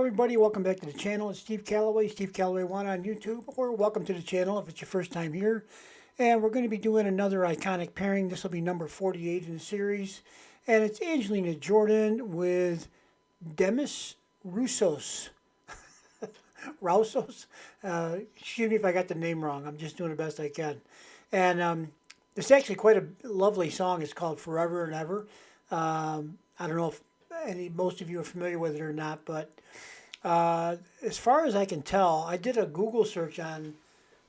everybody, welcome back to the channel. It's Steve Callaway, Steve Callaway 1 on YouTube, or welcome to the channel if it's your first time here. And we're going to be doing another iconic pairing. This will be number 48 in the series. And it's Angelina Jordan with Demis Roussos. Roussos? Excuse me if I got the name wrong. I'm just doing the best I can. And it's actually quite a lovely song. It's called Forever and Ever. I don't know if most of you are familiar with it or not, but as far as I can tell, I did a Google search on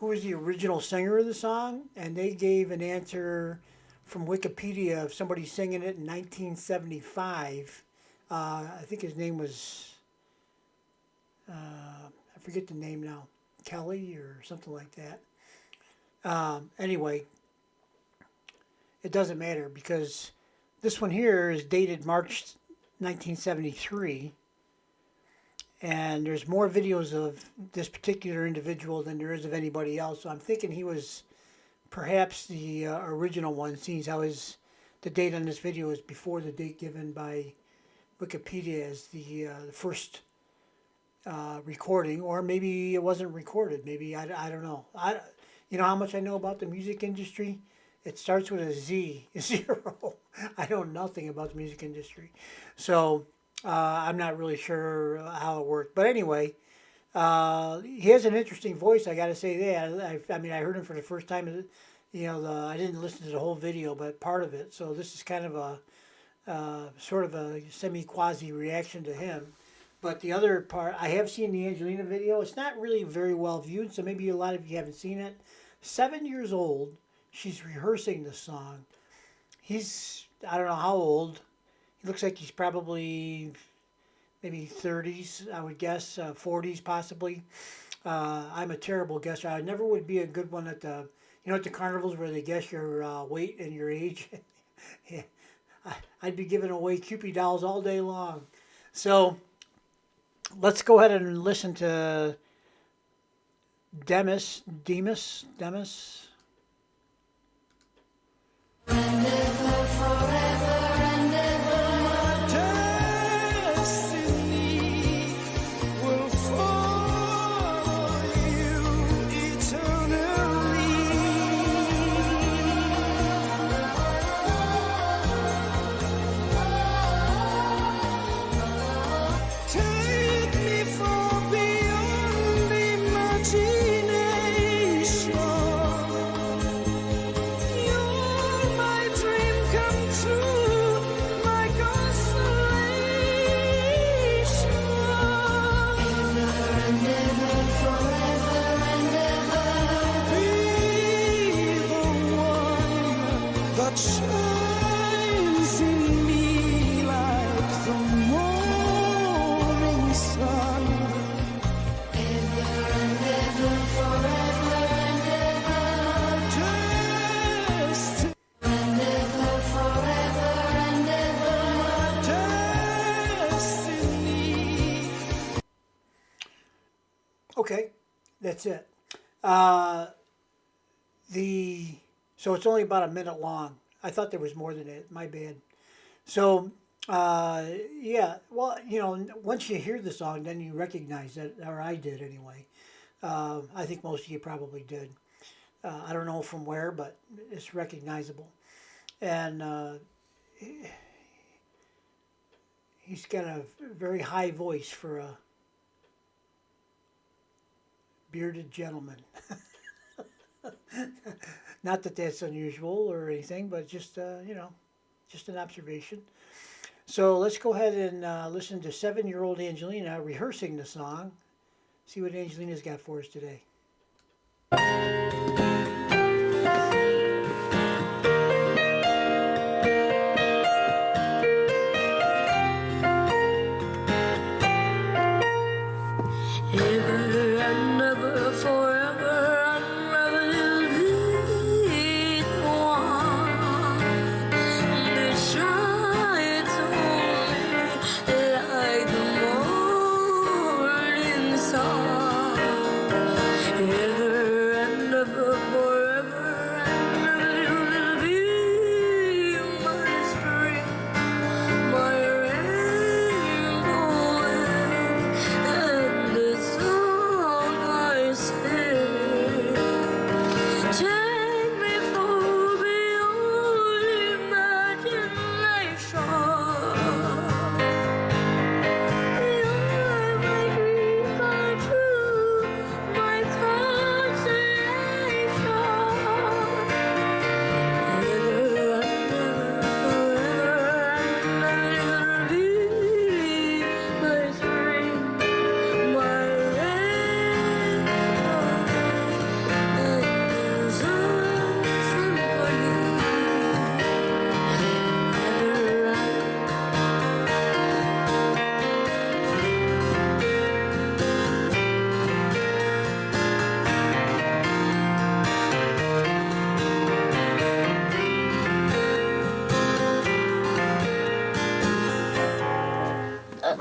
who was the original singer of the song, and they gave an answer from Wikipedia of somebody singing it in 1975. I think his name was, I forget the name now, Kelly or something like that. Anyway, it doesn't matter because this one here is dated March 1973, and there's more videos of this particular individual than there is of anybody else, so I'm thinking he was perhaps the original one, seeing how the date on this video is before the date given by Wikipedia as the first recording, or maybe it wasn't recorded. Maybe I don't know. You know how much I know about the music industry? It starts with a Z, 0. I know nothing about the music industry. So I'm not really sure how it worked. But anyway, he has an interesting voice, I got to say that. I mean, I heard him for the first time. You know, I didn't listen to the whole video, but part of it. So this is kind of a sort of a semi-quasi reaction to him. But the other part, I have seen the Angelina video. It's not really very well viewed, so maybe a lot of you haven't seen it. 7 years old. She's rehearsing the song. He's, I don't know how old. He looks like he's probably maybe 30s, I would guess, 40s possibly. I'm a terrible guesser. I never would be a good one at the, you know, at the carnivals where they guess your weight and your age. Yeah. I'd be giving away Cupid dolls all day long. So let's go ahead and listen to Demis. Shines in me like the morning sun. Ever and ever, forever and ever. Just and ever, forever and ever. Destiny. Okay, that's it. So it's only about a minute long. I thought there was more than it. My bad. So, yeah. Well, you know, once you hear the song, then you recognize it, or I did anyway. I think most of you probably did. I don't know from where, but it's recognizable. And he's got a very high voice for a bearded gentleman. Not that that's unusual or anything, but just, you know, just an observation. So let's go ahead and listen to 7-year-old Angelina rehearsing the song. See what Angelina's got for us today. Ever and ever.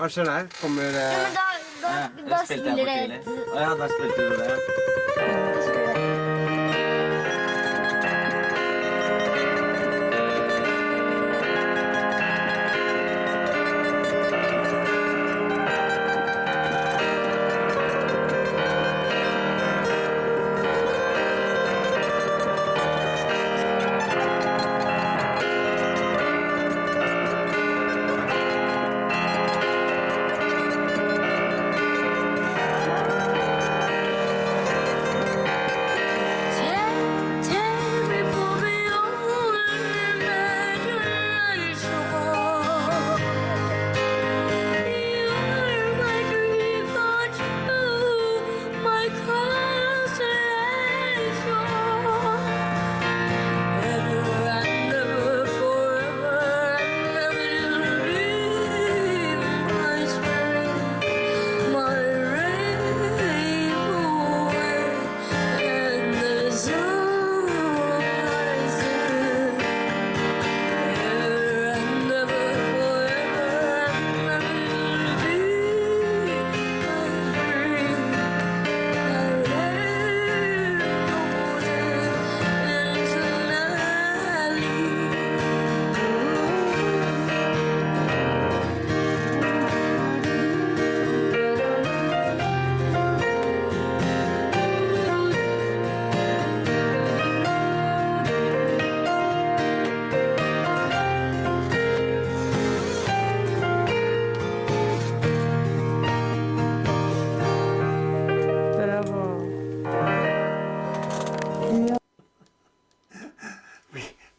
Kanskje der kommer Ja, men da spilte jeg spiller for det tidlig. Å ja, da spilte du det. Da spiller det.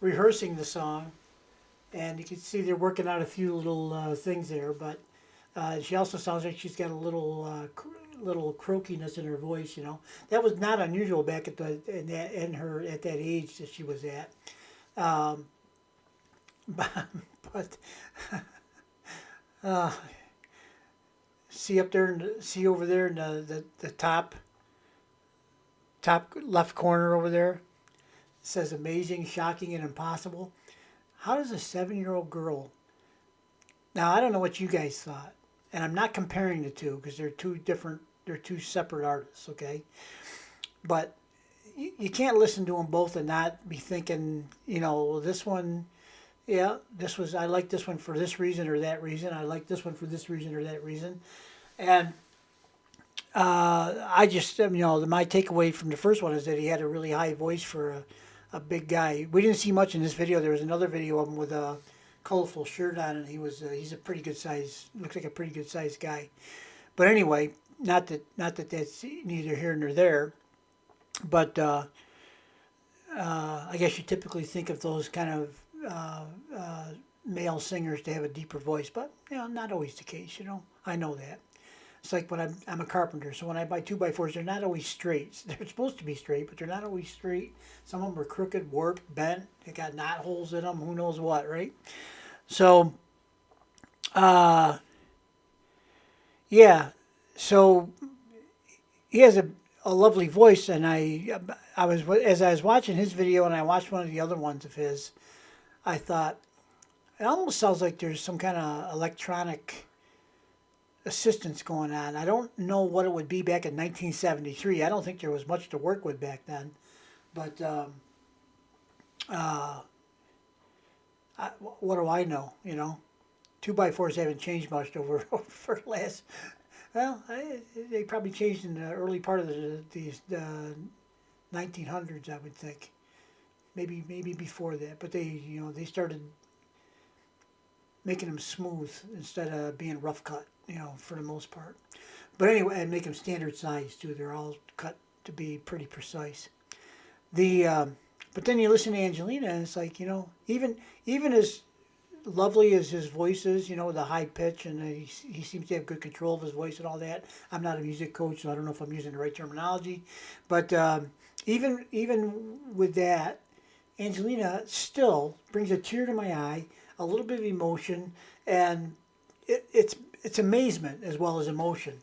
Rehearsing the song, and you can see they're working out a few little things there. But she also sounds like she's got a little croakiness in her voice. You know, that was not unusual back at at that age that she was at. But see up there, see over there in the top left corner over there. Says amazing, shocking, and impossible. How does a 7-year-old girl? Now I don't know what you guys thought, and I'm not comparing the two because they're two separate artists, okay? But you can't listen to them both and not be thinking, you know, well, this one, yeah, I like this one for this reason or that reason. I like this one for this reason or that reason, and I just, you know, my takeaway from the first one is that he had a really high voice for a big guy. We didn't see much in this video. There was another video of him with a colorful shirt on, and he's a pretty good size, looks like a pretty good sized guy. But anyway, not that that's neither here nor there. But I guess you typically think of those kind of male singers to have a deeper voice, but you know, not always the case. You know, I know that. It's like when I'm a carpenter, so when I buy 2x4s, they're not always straight. They're supposed to be straight, but they're not always straight. Some of them are crooked, warped, bent. They got knot holes in them. Who knows what, right? So, yeah. So he has a lovely voice, and as I was watching his video, and I watched one of the other ones of his, I thought it almost sounds like there's some kind of electronic assistance going on. I don't know what it would be back in 1973. I don't think there was much to work with back then. But what do I know? You know, 2x4s haven't changed much over for the last. Well, they probably changed in the early part of the 1900s, I would think. Maybe before that, but they started making them smooth instead of being rough cut, you know, for the most part. But anyway, and make them standard size too. They're all cut to be pretty precise. But then you listen to Angelina, and it's like, you know, even as lovely as his voice is, you know, the high pitch, and he seems to have good control of his voice and all that. I'm not a music coach, so I don't know if I'm using the right terminology. But even with that, Angelina still brings a tear to my eye, a little bit of emotion, and it's amazement as well as emotion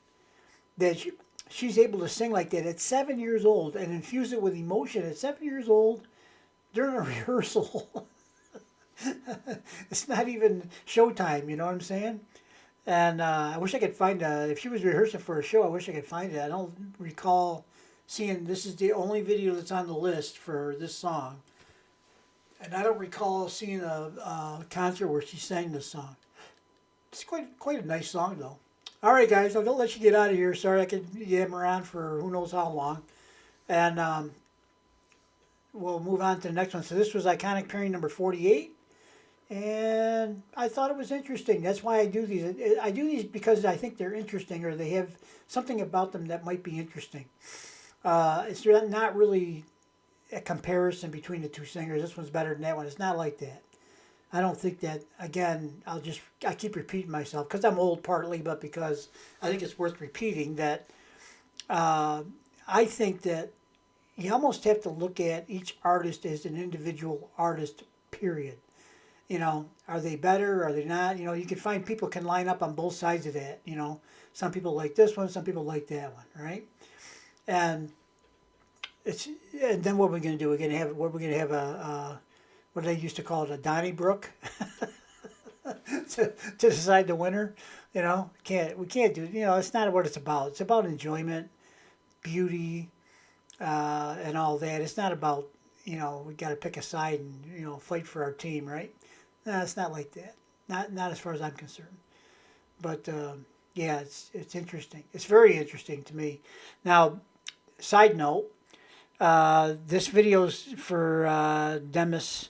that she's able to sing like that at 7 years old and infuse it with emotion at 7 years old during a rehearsal. It's not even showtime, you know what I'm saying? And I wish I could find if she was rehearsing for a show, I wish I could find it. I don't recall seeing, this is the only video that's on the list for this song. And I don't recall seeing a concert where she sang this song. It's quite a nice song, though. All right, guys, I'll let you get out of here. Sorry I could yammer on for who knows how long. And we'll move on to the next one. So this was Iconic Pairing number 48. And I thought it was interesting. That's why I do these. I do these because I think they're interesting, or they have something about them that might be interesting. It's not really a comparison between the two singers. This one's better than that one. It's not like that. I don't think that. Again, I keep repeating myself because I'm old partly, but because I think it's worth repeating that. I think that you almost have to look at each artist as an individual artist. Period. You know, are they better? Are they not? You know, you can find people can line up on both sides of that. You know, some people like this one, some people like that one, right? And then what we're going to do? We're going to have a what they used to call it, a Donnybrook to decide the winner. You know, we can't do. You know, it's not what it's about. It's about enjoyment, beauty, and all that. It's not about, you know, we got to pick a side and, you know, fight for our team, right? No, it's not like that. Not as far as I'm concerned. But yeah, it's interesting. It's very interesting to me. Now, side note, this video's for Demis.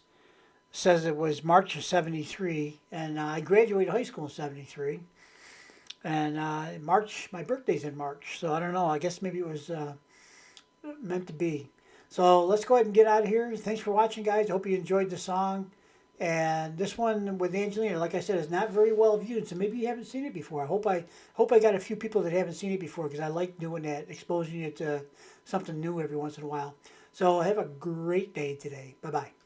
Says it was March of '73, and I graduated high school in '73. And March, my birthday's in March, so I don't know. I guess maybe it was meant to be. So let's go ahead and get out of here. Thanks for watching, guys. I hope you enjoyed the song. And this one with Angelina, like I said, is not very well viewed, so maybe you haven't seen it before. I hope I got a few people that haven't seen it before, because I like doing that, exposing it to something new every once in a while. So have a great day today. Bye-bye.